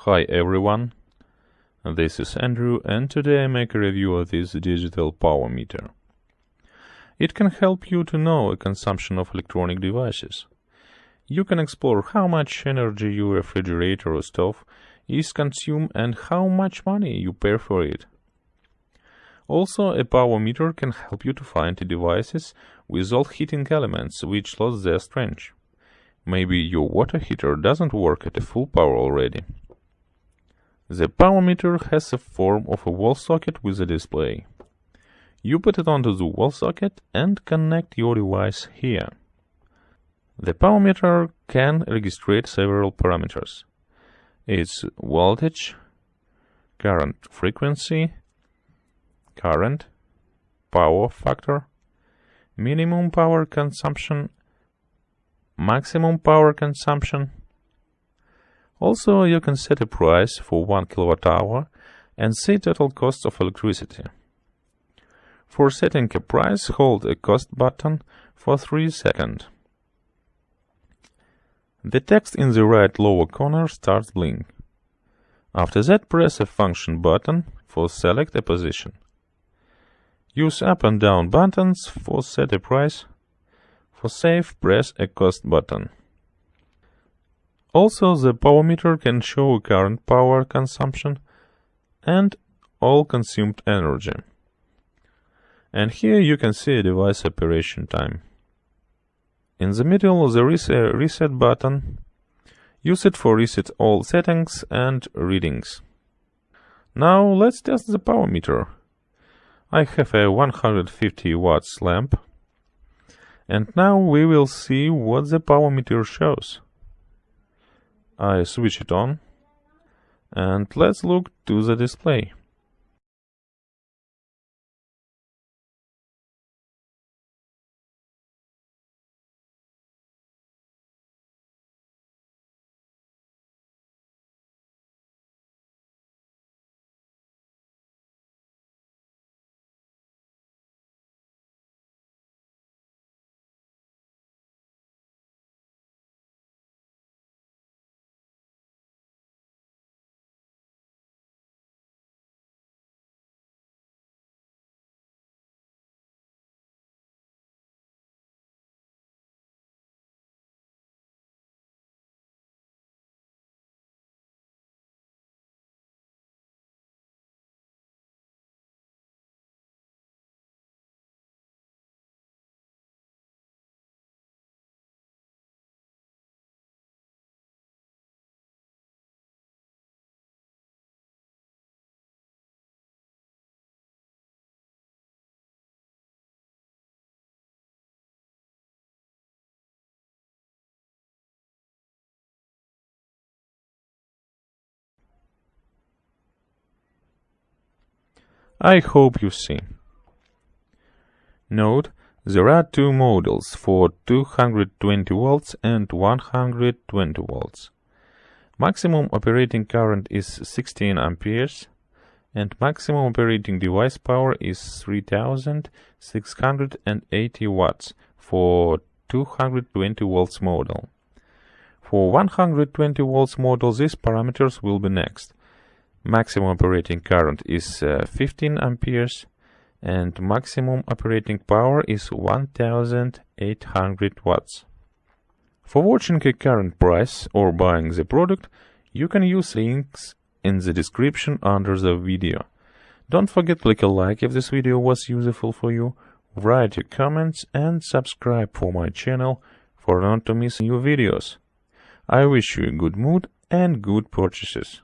Hi everyone, this is Andrew, and today I make a review of this digital power meter. It can help you to know the consumption of electronic devices. You can explore how much energy your refrigerator or stove is consumed and how much money you pay for it. Also, a power meter can help you to find devices with old heating elements which lost their strength. Maybe your water heater doesn't work at a full power already. The power meter has the form of a wall socket with a display. You put it onto the wall socket and connect your device here. The power meter can register several parameters. Its voltage, current frequency, current, power factor, minimum power consumption, maximum power consumption. Also, you can set a price for 1 kWh and see total cost of electricity. For setting a price, hold a cost button for 3 seconds. The text in the right lower corner starts blink. After that, press a function button for select a position. Use up and down buttons for set a price. For save, press a cost button. Also, the power meter can show current power consumption and all consumed energy. And here you can see a device operation time. In the middle there is a reset button. Use it for reset all settings and readings. Now let's test the power meter. I have a 150 watts lamp. And now we will see what the power meter shows. I switch it on, and let's look to the display. I hope you see. Note, there are two models for 220 volts and 120 volts. Maximum operating current is 16 amperes and maximum operating device power is 3680 watts for 220 volts model. For 120 volts model, these parameters will be next. Maximum operating current is 15 amperes and maximum operating power is 1800 watts. For watching a current price or buying the product, you can use links in the description under the video. Don't forget to click a like if this video was useful for you, write your comments and subscribe for my channel for not to miss new videos. I wish you a good mood and good purchases.